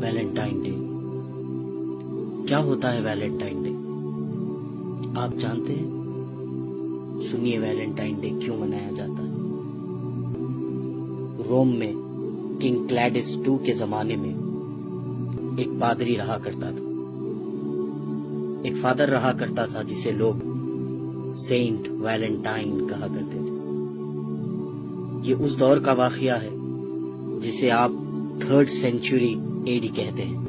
Valentine day. کیا ہوتا ہے ویلنٹائن ڈے؟ آپ جانتے ہیں؟ سنیے ویلنٹائن ڈے کیوں منایا جاتا ہے۔ روم میں کنگ کلیڈس II کے زمانے میں ایک پادری رہا کرتا تھا، ایک فادر رہا کرتا تھا جسے لوگ سینٹ ویلنٹائن کہا کرتے تھے۔ یہ اس دور کا واقعہ ہے جسے آپ 3rd سینچری AD کہتے ہیں۔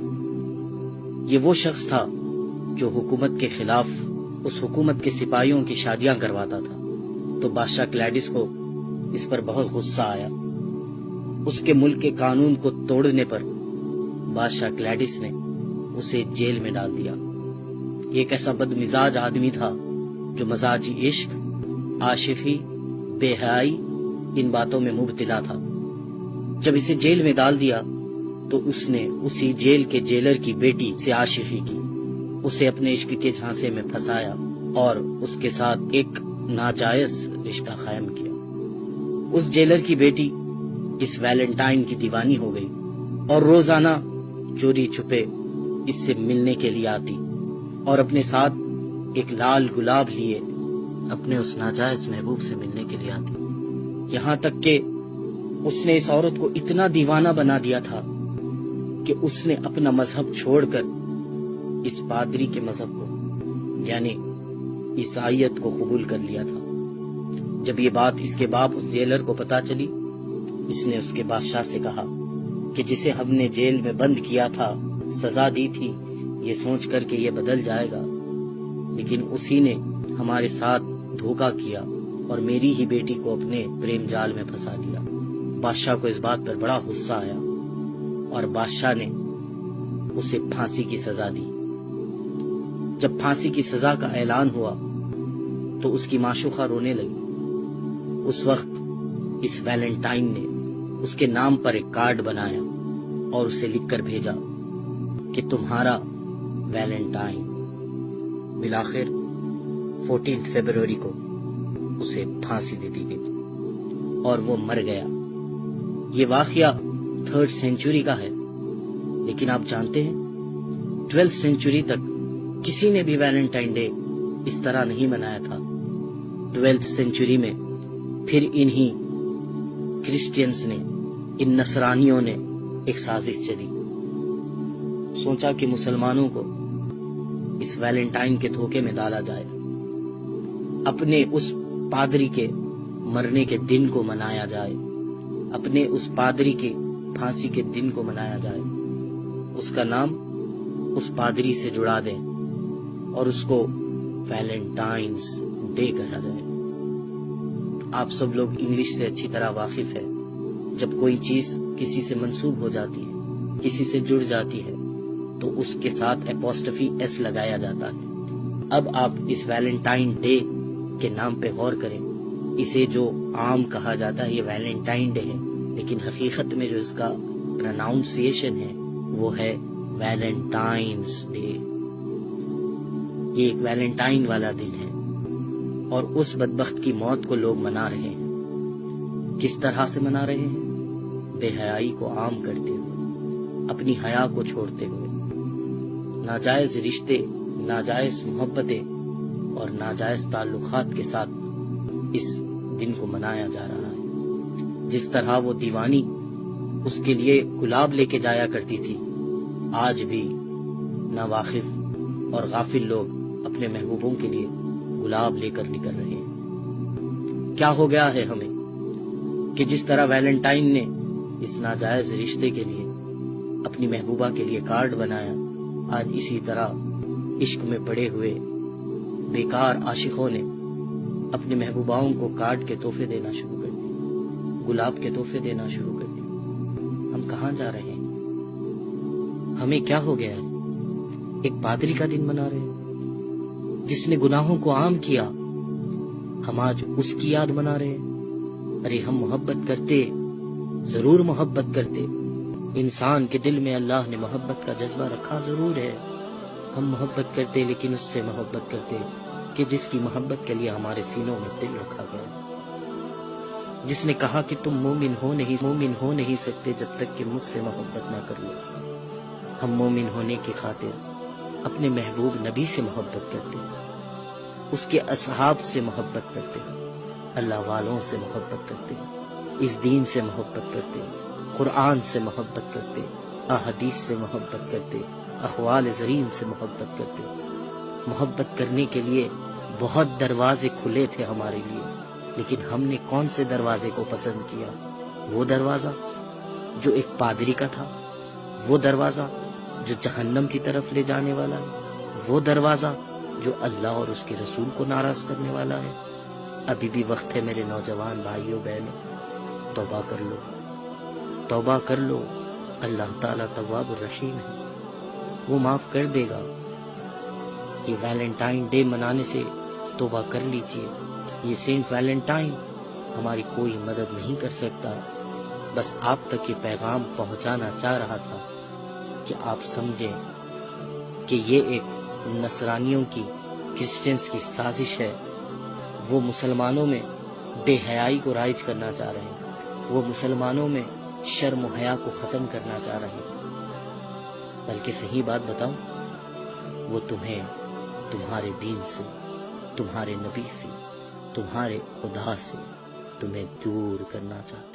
یہ وہ شخص تھا جو حکومت کے خلاف اس حکومت کے سپاہیوں کی شادیاں کرواتا تھا، تو بادشاہ کلیڈس کو اس پر بہت غصہ آیا۔ اس کے ملک کے قانون کو توڑنے پر بادشاہ کلیڈس نے اسے جیل میں ڈال دیا۔ یہ ایک ایسا بد مزاج آدمی تھا جو مزاجی عشق، عاشقی، بے حیائی ان باتوں میں مبتلا تھا۔ جب اسے جیل میں ڈال دیا تو اس نے اسی جیل کے جیلر کی بیٹی سے عاشقی کی، اسے اپنے عشق کے جھانسے میں پھنسایا اور اس کے ساتھ ایک ناجائز رشتہ قائم کیا۔ اس جیلر کی بیٹی اس ویلنٹائن کی دیوانی ہو گئی اور روزانہ چوری چھپے اس سے ملنے کے لیے آتی اور اپنے ساتھ ایک لال گلاب لیے اپنے اس ناجائز محبوب سے ملنے کے لیے آتی، یہاں تک کہ اس نے اس عورت کو اتنا دیوانہ بنا دیا تھا کہ اس نے اپنا مذہب چھوڑ کر اس پادری کے مذہب کو یعنی عیسائیت کو قبول کر لیا تھا۔ جب یہ بات اس کے باپ اس جیلر کو پتا چلی، اس نے اس کے بادشاہ سے کہا کہ جسے ہم نے جیل میں بند کیا تھا، سزا دی تھی، یہ سوچ کر کہ یہ بدل جائے گا، لیکن اسی نے ہمارے ساتھ دھوکہ کیا اور میری ہی بیٹی کو اپنے پریم جال میں پھنسا دیا۔ بادشاہ کو اس بات پر بڑا غصہ آیا اور بادشاہ نے اسے پھانسی کی سزا دی۔ جب پھانسی کی سزا کا اعلان ہوا تو اس کی معشوقہ رونے لگی۔ اس وقت اس ویلنٹائن نے اس کے نام پر ایک کارڈ بنایا اور اسے لکھ کر بھیجا کہ تمہارا ویلنٹائن۔ بالآخر 14 فروری کو اسے پھانسی دے دی گئی اور وہ مر گیا۔ یہ واقعہ 3rd سینچری کا ہے، لیکن آپ جانتے ہیں 12th سینچری تک کسی نے بھی ویلنٹائن ڈے اس طرح نہیں منایا تھا۔ 12th سینچری میں پھر انہی کرسچینز نے، ان نصرانیوں نے ایک سازش چلی، سوچا کہ مسلمانوں کو اس ویلنٹائن کے دھوکے میں ڈالا جائے، اپنے اس پادری کے مرنے کے دن کو منایا جائے، اپنے اس پادری کے پھانسی کے دن کو منایا جائے، اس کا نام اس پادری سے جڑا دیں اور اس کو ویلنٹائنز ڈے کہا جائے۔ آپ سب لوگ انگلش سے اچھی طرح واقف ہے، جب کوئی چیز کسی سے منسوب ہو جاتی ہے، کسی سے جڑ جاتی ہے، تو اس کے ساتھ اپوسٹفی ایس لگایا جاتا ہے۔ اب آپ اس ویلنٹائن ڈے کے نام پہ غور کریں۔ اسے جو عام کہا جاتا ہے یہ ویلنٹائن ڈے ہے، لیکن حقیقت میں جو اس کا پروناؤنسیشن ہے وہ ہے ویلنٹائنز ڈے۔ یہ ایک ویلنٹائن والا دن ہے اور اس بدبخت کی موت کو لوگ منا رہے ہیں۔ کس طرح سے منا رہے ہیں؟ بے حیائی کو عام کرتے ہوئے، اپنی حیا کو چھوڑتے ہوئے، ناجائز رشتے، ناجائز محبتیں اور ناجائز تعلقات کے ساتھ اس دن کو منایا جا رہا ہے۔ جس طرح وہ دیوانی اس کے لیے گلاب لے کے جایا کرتی تھی، آج بھی ناواقف اور غافل لوگ اپنے محبوبوں کے لیے گلاب لے کر نکل رہے ہیں۔ کیا ہو گیا ہے ہمیں کہ جس طرح ویلنٹائن نے اس ناجائز رشتے کے لیے اپنی محبوبہ کے لیے کارڈ بنایا، آج اسی طرح عشق میں پڑے ہوئے بیکار عاشقوں نے اپنی محبوباؤں کو کارڈ کے تحفے دینا شروع کر دیے، گلاب کے تحفے دینا شروع کر دیے۔ ہم کہاں جا رہے ہیں؟ ہمیں کیا ہو گیا ہے؟ ایک پادری کا دن منا رہے ہیں جس نے گناہوں کو عام کیا، ہم آج اس کی یاد منا رہے ہیں۔ ارے ہم محبت کرتے، ضرور محبت کرتے، انسان کے دل میں اللہ نے محبت کا جذبہ رکھا ضرور ہے، ہم محبت کرتے، لیکن اس سے محبت کرتے کہ جس کی محبت کے لیے ہمارے سینوں میں دل رکھا گیا، جس نے کہا کہ تم مومن ہو نہیں سکتے جب تک کہ مجھ سے محبت نہ کر لو۔ ہم مومن ہونے کی خاطر اپنے محبوب نبی سے محبت کرتے ہیں، اس کے اصحاب سے محبت کرتے ہیں، اللہ والوں سے محبت کرتے ہیں، اس دین سے محبت کرتے ہیں، قرآن سے محبت کرتے ہیں، احادیث سے محبت کرتے ہیں، اقوال زرین سے محبت کرتے ہیں۔ محبت کرنے کے لیے بہت دروازے کھلے تھے ہمارے لیے، لیکن ہم نے کون سے دروازے کو پسند کیا؟ وہ دروازہ جو ایک پادری کا تھا، وہ دروازہ جو جہنم کی طرف لے جانے والا ہے، وہ دروازہ جو اللہ اور اس کے رسول کو ناراض کرنے والا ہے۔ ابھی بھی وقت ہے میرے نوجوان بھائیوں بہنوں، توبہ کر لو، توبہ کر لو۔ اللہ تعالیٰ تواب الرحیم ہے، وہ معاف کر دے گا۔ یہ ویلنٹائن ڈے منانے سے توبہ کر لیجئے۔ یہ سینٹ ویلنٹائن ہماری کوئی مدد نہیں کر سکتا، بس آپ تک یہ پیغام پہنچانا چاہ رہا تھا کہ آپ سمجھیں کہ یہ ایک نصرانیوں کی، کرسچنز کی سازش ہے۔ وہ مسلمانوں میں بے حیائی کو رائج کرنا چاہ رہے ہیں، وہ مسلمانوں میں شرم و حیا کو ختم کرنا چاہ رہے ہیں۔ بلکہ صحیح بات بتاؤں، وہ تمہیں تمہارے دین سے، تمہارے نبی سے، تمہارے خدا سے تمہیں دور کرنا چاہتے ہیں۔